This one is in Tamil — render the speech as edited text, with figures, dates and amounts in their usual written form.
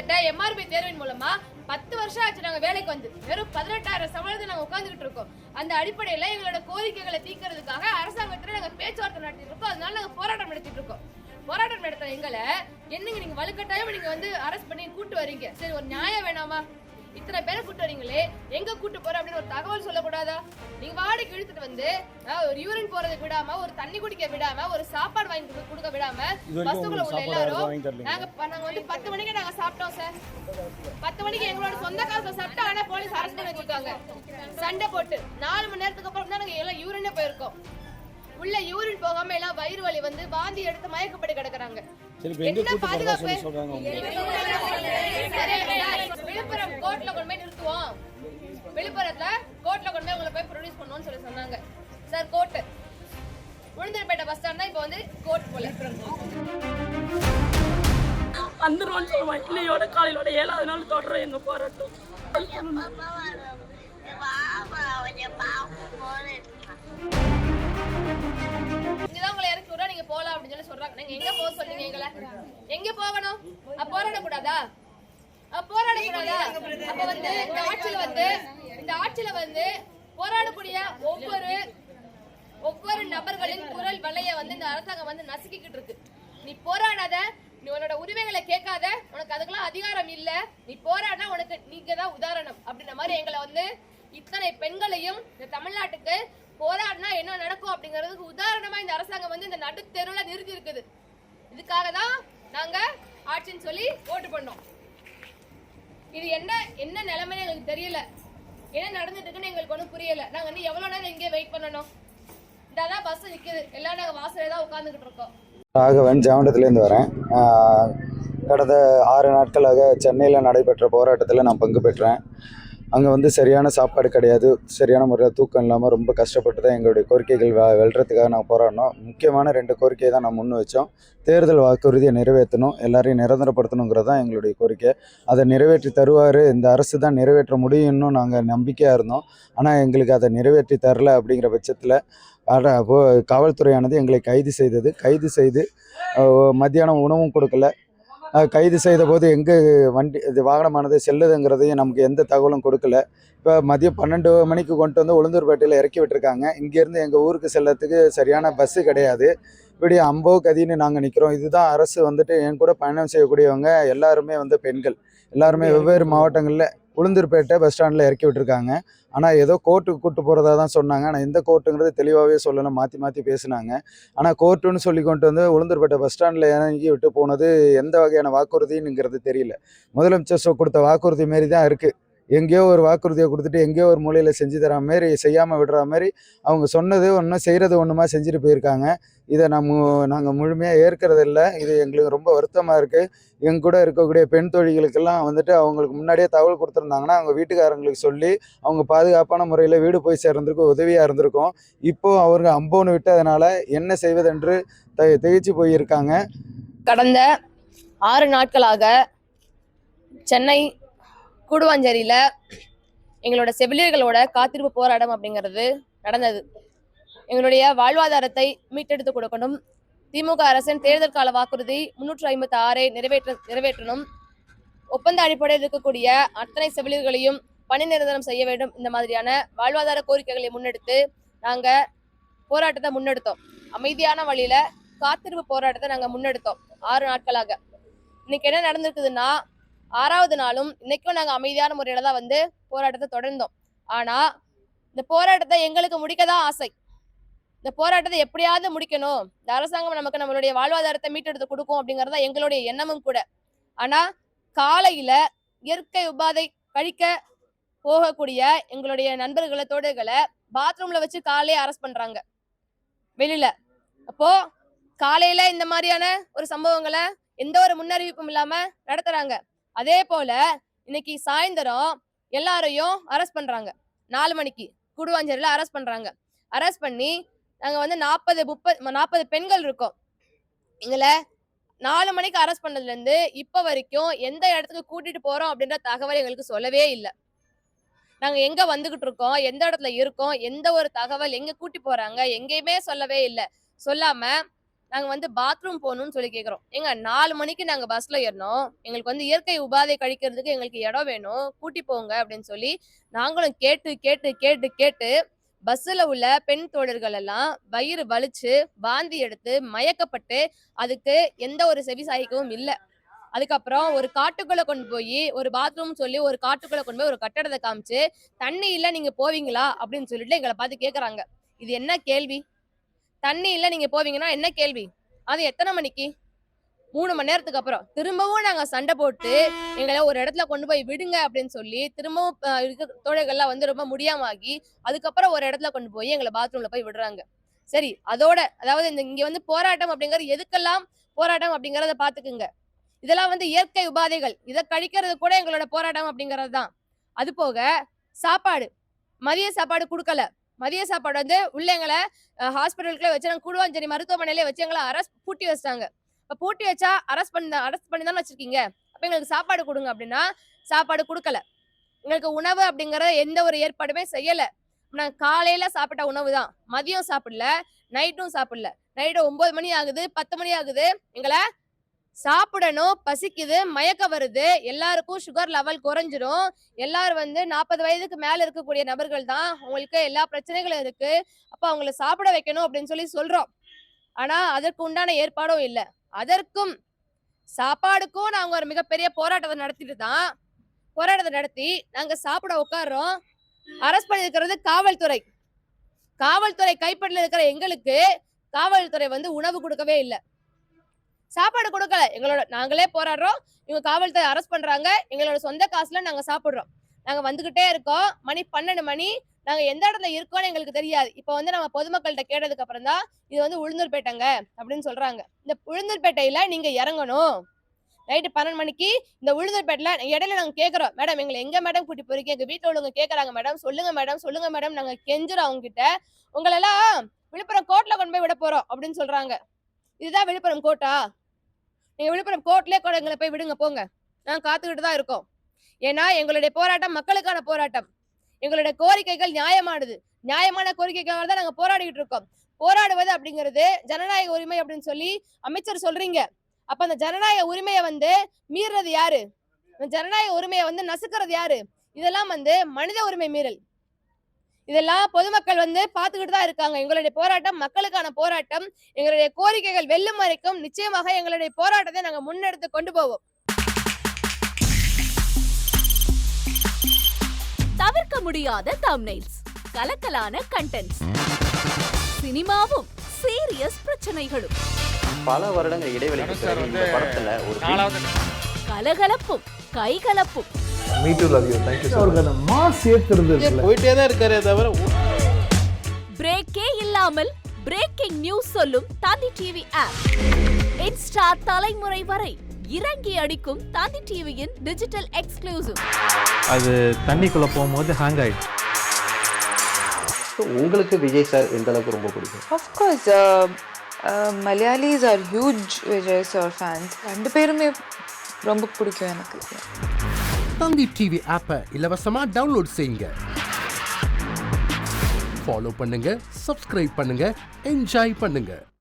அறிவிக்கப்பட்ட MRP தேர்வின் மூலமா 10 வருஷம் ஆச்சு நாங்க வேலைக்கு வந்து வெறும் 18,000 சம்பளத்தை நாங்க உட்கார்ந்துகிட்டு இருக்கோம். அந்த அடிப்படையில எங்களோட கோரிக்கைகளை தீர்க்கிறதுக்காக அரசாங்கத்துல நாங்க பேச்சுவார்த்தை நடத்திட்டு இருக்கோம். அதனால நாங்க போராட்டம் நடத்திட்டு இருக்கோம். போராட்டம் நடத்த எங்களை என்னங்க நீங்க வலுக்கட்டாயம் நீங்க வந்து அரெஸ்ட் பண்ணி கூட்டு வரீங்க? சரி, ஒரு நியாயம் வேணாமா? இத்தனை பேரை கூட்டு வரீங்களே, எங்க கூட்டு போற அப்படின்னு ஒரு தகவல் சொல்லக்கூடாதா? நீங்க வாடகைக்கு இழுத்துட்டு வந்து ஒரு யூரின் போறதுக்கு விடாம, ஒரு தண்ணி குடிக்க விடாம, ஒரு சாப்பாடு வாங்கி கொடுக்க விடாம, பஸ்ஸுக்குள்ள உள்ள எல்லாரும் நாங்க வந்து 10 மணிக்கு நாங்க சாப்பிட்டோம் சார். 10 மணிக்கு எங்களோட சொந்த காசுல சாப்பிட்டா, ஆனா போலீஸ் அரெஸ்ட் பண்ணி வச்சிருக்காங்க. சண்டை போட்டு 4 மணி நேரத்துக்கு அப்புறம் தான் நாங்க எல்லாம் யூரினே போயிருக்கோம். உள்ள யூரின் போகாம எல்லாம் வயிறு வலி வந்து வாந்தி எடுத்து மயக்கப்பட்டு கிடக்குறாங்க. என்ன பாதுகாப்பு? விழுப்புரம் கோர்ட்ல கொண்டு போய் நிறுத்துவோம். விழுப்புரத்துல கோர்ட்ல கொண்டு போய் உங்களை போய் ப்ரொடியூஸ் பண்ணுவோம்னு சொல்லி சொன்னாங்க sir. Court Ulundurpettai bus stand தான் இப்போ வந்து கோர்ட் போல வந்துருவோம்னு சொல்லுவான். இன்னையோட காலையிலோட 7வது நாள் தொடரும் எங்க போராட்டம். இங்கதான் உங்களை இறக்கி விடுறா, நீங்க போலாம் அப்படின்னு சொல்லி சொல்றாங்க. நீங்க எங்க போக சொல்றீங்க? எங்களை எங்க போகணும்? போராடக்கூடாதா? போராடக்கூடாதா? அப்ப வந்து இந்த ஆட்சியில வந்து போராடக்கூடிய ஒவ்வொரு நபர்களின் குரல் வலைய வந்து இந்த அரசாங்கம் வந்து நசுக்கிட்டு இருக்கு. நீ போராடாத, நீ உன்னோட உரிமைகளை கேட்காத, உனக்கு அதுக்கெல்லாம் அதிகாரம் இல்ல, நீ போராடினா உனக்கு நீங்க தான் உதாரணம் அப்படின்ற மாதிரி எங்களை வந்து இத்தனை பெண்களையும் இந்த தமிழ்நாட்டுக்கு போராடினா என்ன நடக்கும் அப்படிங்கறதுக்கு உதாரணமா இந்த அரசாங்கம் வந்து இந்த நடு தெருவுல நிறுத்தி இருக்குது. இதுக்காக தான் நாங்க ஆட்சின்னு சொல்லி ஓட்டு பண்ணோம். இது என்ன நிலைமைன்னு எங்களுக்கு தெரியல. என்ன நடந்துட்டு இருக்குன்னு எங்களுக்கு ஒன்றும் புரியல. நாங்க வந்து எவ்வளவு நேரம் இங்கே வெயிட் பண்ணணும்? இதான் பஸ் நிக்குது, எல்லாம் நாங்க வாசலே தான் உட்கார்ந்துகிட்டு இருக்கோம். ராகவன் ஜாவண்டத்துலேருந்து வரேன். கடந்த 6 நாட்களாக சென்னையில் நடைபெற்ற போராட்டத்தில் நான் பங்கு பெற்றேன். அங்கே வந்து சரியான சாப்பாடு கிடையாது, சரியான முறையில் தூக்கம் இல்லாமல் ரொம்ப கஷ்டப்பட்டு தான் எங்களுடைய கோரிக்கைகள் வெல்றதுக்காக நாங்கள் போராடினோம். முக்கியமான 2 கோரிக்கையை தான் நான் முன் வச்சோம். தேர்தல் வாக்குறுதியை நிறைவேற்றணும், எல்லாரையும் நிரந்தரப்படுத்தணுங்கிறது தான் எங்களுடைய கோரிக்கை. அதை நிறைவேற்றி தருவார், இந்த அரசு தான் நிறைவேற்ற முடியும்னு நாங்கள் நம்பிக்கையாக இருந்தோம். ஆனால் எங்களுக்கு அதை நிறைவேற்றி தரல. அப்படிங்கிற பட்சத்தில் காவல்துறையானது எங்களை கைது செய்து மத்தியானம் உணவும் கொடுக்கல. கைது செய்த போது எங்கே இது வாகனமானது செல்லுதுங்கிறதையும் நமக்கு எந்த தகவலும் கொடுக்கல. இப்போ மதியம் 12 மணிக்கு கொண்டு வந்து உளுந்தூர்பேட்டையில் இறக்கி விட்டுருக்காங்க. இங்கேருந்து எங்கள் ஊருக்கு செல்லத்துக்கு சரியான பஸ்ஸு கிடையாது. இப்படி அம்போ கதின்னு நாங்கள் நிற்கிறோம். இதுதான் அரசு வந்துட்டு என் கூட பயணம் செய்யக்கூடியவங்க எல்லாருமே வந்து பெண்கள், எல்லாருமே வெவ்வேறு மாவட்டங்களில் உளுந்தூர்பேட்டை பஸ் ஸ்டாண்டில் இறக்கி விட்டுருக்காங்க. ஆனால் ஏதோ கோர்ட்டுக்கு கூப்பிட்டு போகிறதா தான் சொன்னாங்க. ஆனால் எந்த கோர்ட்டுங்கிறது தெளிவாகவே சொல்லலை, மாற்றி பேசுனாங்க. ஆனால் கோர்ட்டுன்னு சொல்லி கொண்டு வந்து உளுந்தூர்பேட்டை பஸ் ஸ்டாண்டில் இறங்கி விட்டு போனது எந்த வகையான வாக்குறுதிங்கிறது தெரியல. முதலமைச்சர் கொடுத்த வாக்குறுதி மாரி தான் இருக்குது. எங்கேயோ ஒரு வாக்குறுதியை கொடுத்துட்டு எங்கேயோ ஒரு மூலையில் செஞ்சு தர மாரி, செய்யாமல் விடுற மாதிரி அவங்க சொன்னது ஒன்றும் செய்கிறது ஒன்றுமா செஞ்சுட்டு போயிருக்காங்க. இதை நாங்கள் முழுமையாக ஏற்கிறதில்ல. இது எங்களுக்கு ரொம்ப வருத்தமாக இருக்குது. எங்க கூட இருக்கக்கூடிய பெண் தோழிகளுக்கெல்லாம் வந்துட்டு அவங்களுக்கு முன்னாடியே தகவல் கொடுத்துருந்தாங்கன்னா அவங்க வீட்டுக்காரங்களுக்கு சொல்லி அவங்க பாதுகாப்பான முறையில் வீடு போய் சேர்றதுக்கு உதவியாக இருந்திருக்கும். இப்போது அவங்க அம்போன்னு விட்டதுனால என்ன செய்வதென்று திகைச்சு போயிருக்காங்க. கடந்த 6 நாட்களாக சென்னை கூடுவாஞ்சேரியில எங்களோட செவிலியர்களோட காத்திருப்பு போராட்டம் அப்படிங்கிறது நடந்தது. எங்களுடைய வாழ்வாதாரத்தை மீட்டெடுத்து கொடுக்கணும், திமுக அரசின் தேர்தல் கால வாக்குறுதி 356 நிறைவேற்றணும், ஒப்பந்த அடிப்படையில் இருக்கக்கூடிய அத்தனை செவிலியர்களையும் பணி நிரந்தரம் செய்ய வேண்டும். இந்த மாதிரியான வாழ்வாதார கோரிக்கைகளை முன்னெடுத்து நாங்க போராட்டத்தை முன்னெடுத்தோம். அமைதியான வழியில காத்திருப்பு போராட்டத்தை நாங்க முன்னெடுத்தோம் 6 நாட்களாக. இன்னைக்கு என்ன நடந்திருக்குதுன்னா, 6வது நாளும் இன்னைக்கும் நாங்க அமைதியான முறையில தான் வந்து போராட்டத்தை தொடர்ந்தோம். ஆனா இந்த போராட்டத்தை எங்களுக்கு முடிக்கதான் ஆசை. இந்த போராட்டத்தை எப்படியாவது முடிக்கணும், இந்த அரசாங்கம் நமக்கு நம்மளுடைய வாழ்வாதாரத்தை மீட்டெடுத்து கொடுக்கும் அப்படிங்கறத எங்களுடைய எண்ணமும் கூட. ஆனா காலையில இயற்கை உபாதை கழிக்க போகக்கூடிய எங்களுடைய நண்பர்களை தோழர்களை பாத்ரூம்ல வச்சு காலையே அரெஸ்ட் பண்றாங்க வெளியில. அப்போ காலையில இந்த மாதிரியான ஒரு சம்பவங்களை எந்த ஒரு முன்னறிவிப்பும் இல்லாம நடத்துறாங்க. அதே போல இன்னைக்கு சாயந்தரம் எல்லாரையும் அரெஸ்ட் பண்றாங்க. 4 மணிக்கு கூடுவாஞ்சேரியில அரெஸ்ட் பண்றாங்க. அரெஸ்ட் பண்ணி நாங்க வந்து 40 பெண்கள் இருக்கோம். எங்களை 4 மணிக்கு அரெஸ்ட் பண்ணதுல இருந்து இப்ப வரைக்கும் எந்த இடத்துக்கு கூட்டிட்டு போறோம் அப்படின்ற தகவல் எங்களுக்கு சொல்லவே இல்லை. நாங்க எங்க வந்துகிட்டு இருக்கோம், எந்த இடத்துல இருக்கோம், எந்த ஒரு தகவல், எங்க கூட்டி போறாங்க, எங்கேயுமே சொல்லவே இல்லை. சொல்லாம நாங்க வந்து பாத்ரூம் போகணும்னு சொல்லி கேக்குறோம். ஏங்க 4 மணிக்கு நாங்க பஸ்ல ஏறினோம். எங்களுக்கு வந்து இயற்கை உபாதை கழிக்கிறதுக்கு எங்களுக்கு இடம் வேணும். கூட்டி போங்க அப்படின்னு சொல்லி நாங்களும் கேட்டு கேட்டு கேட்டு கேட்டு பஸ்ல உள்ள பெண் தோழர்கள் எல்லாம் வயிறு வலிச்சு, வாந்தி எடுத்து, மயக்கப்பட்டு அதுக்கு எந்த ஒரு செவிசாய்க்கவும் இல்ல. அதுக்கப்புறம் ஒரு காட்டுக்குள்ள கொண்டு போய் ஒரு பாத்ரூம் சொல்லி ஒரு காட்டுக்குள்ள கொண்டு போய் ஒரு கட்டடத்தை காமிச்சு, "தண்ணி இல்ல நீங்க போவீங்களா?" அப்படின்னு சொல்லிட்டு எங்கள பார்த்து கேக்குறாங்க. இது என்ன கேள்வி? தண்ணி இல்ல நீங்க போவீங்கன்னா என்ன கேள்வி? அது எத்தன மணிக்கு? 3 மணி நேரத்துக்கு அப்புறம். திரும்பவும் நாங்க சண்டை போட்டு, எங்கள ஒரு இடத்துல கொண்டு போய் விடுங்க அப்படின்னு சொல்லி, திரும்பவும் இருக்க தோழர்கள்லாம் வந்து ரொம்ப முடியாம ஆகி, அதுக்கப்புறம் ஒரு இடத்துல கொண்டு போய் எங்கள பாத்ரூம்ல போய் விடுறாங்க. சரி, அதோட அதாவது இங்க வந்து போராட்டம் அப்படிங்கிறது எதுக்கெல்லாம் போராட்டம் அப்படிங்கிறத பார்த்துக்குங்க. இதெல்லாம் வந்து இயற்கை உபாதைகள். இத கழிக்கிறது கூட எங்களோட போராட்டம் அப்படிங்கிறது தான். அது போக சாப்பாடு. மதிய சாப்பாடு குடுக்கல. மதிய சாப்பாடு வந்து உள்ள எங்கள ஹாஸ்பிட்டலுக்குள்ள வச்சு நாங்க கூடுவாஞ்சேரி மருத்துவமனையிலே வச்சு எங்கள பூட்டி வச்சுட்டாங்க. இப்ப பூட்டி வச்சா அரெஸ்ட் பண்ணி தானே வச்சிருக்கீங்க. அப்ப எங்களுக்கு சாப்பாடு குடுங்க அப்படின்னா, சாப்பாடு குடுக்கல. எங்களுக்கு உணவு அப்படிங்கிற எந்த ஒரு ஏற்பாடுமே செய்யல. நாங்க காலையில சாப்பிட்ட உணவு தான். மதியம் சாப்பிடல, நைட்டும் சாப்பிடல. நைட்டு 9 மணி ஆகுது, 10 மணி ஆகுது. எங்கள சாப்பிடணும், பசிக்குது, மயக்கம் வருது, எல்லாருக்கும் சுகர் லெவல் குறைஞ்சிரும். எல்லாரும் வந்து 40 வயதுக்கு மேல இருக்கக்கூடிய நபர்கள் தான். உங்களுக்கு எல்லா பிரச்சனைகளும் இருக்கு. அப்ப அவங்கள சாப்பிட வைக்கணும் அப்படின்னு சொல்லி சொல்றோம். ஆனா அதற்கு உண்டான ஏற்பாடும் இல்ல. அதற்கும் சாப்பாடுக்கும் நாங்க ஒரு மிகப்பெரிய போராட்டத்தை நடத்தி நாங்க சாப்பிட உட்கார்றோம். அரெஸ்ட் பண்ணிருக்கிறது காவல்துறை. காவல்துறை கைப்பற்றில இருக்கிற எங்களுக்கு காவல்துறை வந்து உணவு கொடுக்கவே இல்ல. சாப்பாடு கொடுக்கல. நாங்களே போராடுறோம். இவங்க காவல்துறை அரெஸ்ட் பண்றாங்க. எங்களோட சொந்த காசுல நாங்க சாப்பிடுறோம். நாங்க வந்துகிட்டே இருக்கோம். மணி 12 மணி. நாங்க எந்த இடத்துல இருக்கோம்னு எங்களுக்கு தெரியாது. இப்ப வந்து நம்ம பொதுமக்கள்கிட்ட கேட்டதுக்கு அப்புறம் தான் இது வந்து உளுந்தூர்பேட்டைங்க அப்படின்னு சொல்றாங்க. இந்த உளுந்தூர்பேட்டையில நீங்க இறங்கணும். நைட்டு 12 மணிக்கு இந்த உளுந்தூர்பேட்டையில இடையில நாங்க கேக்குறோம். மேடம் எங்களை எங்க மேடம் கூட்டி போறீங்க? எங்க வீட்டுல உள்ளவங்க கேக்குறாங்க மேடம். சொல்லுங்க மேடம், சொல்லுங்க மேடம். நாங்க கெஞ்சுறோம் அவங்க கிட்ட. உங்களெல்லாம் விழுப்புரம் கோர்ட்ல கொண்டு போய் விட போறோம் அப்படின்னு சொல்றாங்க. இதுதான் விழுப்புரம் கோர்ட்டா? நீங்க விழுப்புரம் கோர்ட்லயே கூட எங்களை போய் விடுங்க போங்க. நாங்க காத்துக்கிட்டு தான் இருக்கோம். ஏன்னா எங்களுடைய போராட்டம் மக்களுக்கான போராட்டம். எங்களுடைய கோரிக்கைகள் நியாயமானது. நியாயமான கோரிக்கைக்காக தான் நாங்க போராடிட்டு இருக்கோம். போராடுவது அப்படிங்கிறது ஜனநாயக உரிமை அப்படின்னு சொல்லி அமைச்சர் சொல்றீங்க. அப்ப அந்த ஜனநாயக உரிமையை வந்து மீறது யாரு? ஜனநாயக உரிமையை வந்து நசுக்கிறது யாரு? இதெல்லாம் வந்து மனித உரிமை மீறல். இதெல்லாம் பொதுமக்கள் வந்து பார்த்துக்கிட்டு தான் இருக்காங்க. எங்களுடைய போராட்டம் மக்களுக்கான போராட்டம். எங்களுடைய கோரிக்கைகள் வெல்லும் வரைக்கும் நிச்சயமாக எங்களுடைய போராட்டத்தை நாங்க முன்னெடுத்து கொண்டு போவோம். தவிர்க்க முடியாத தம்ப்நெயில்ஸ், கலக்கலான கண்டென்ட்ஸ், சினிமாவும் சீரியஸ் பிரச்சனைகளும், பல வருடங்கள் இடைவெளிக்கு பிறகு இந்த படத்துல ஒரு கலகலப்பும் கைகலப்பும், Me too love you. Thank you so much. அவருக்கு அந்த மாஸ் ஏத்துறது இருக்குல்ல. போயிட்டே தான் இருக்காரே தவிர பிரேக்கே இல்லாமல் பிரேக்கிங் நியூஸ் சொல்லும் தந்தி டிவி ஆப். இன்ஸ்டா தலைமுறை வரை இறங்கி அடிக்கும் தந்தி டிவியின் டிஜிட்டல் எக்ஸ்க்ளூசிவ். அது தண்ணிக்குள்ள போகும்போது ஹேங் ஆயிடுச்சு. உங்களுக்கு விஜய் சார் எந்த அளவுக்கு ரொம்ப பிடிக்கும்? Of course, Malayalis are huge Vijay sir fans. ரெண்டு பேருமே ரொம்ப பிடிக்கும் எனக்கு. தந்தி டிவி ஆப்பை இலவசமா டவுன்லோட் செய்யுங்க. ஃபாலோ பண்ணுங்க, சப்ஸ்கிரைப் பண்ணுங்க, என்ஜாய் பண்ணுங்க.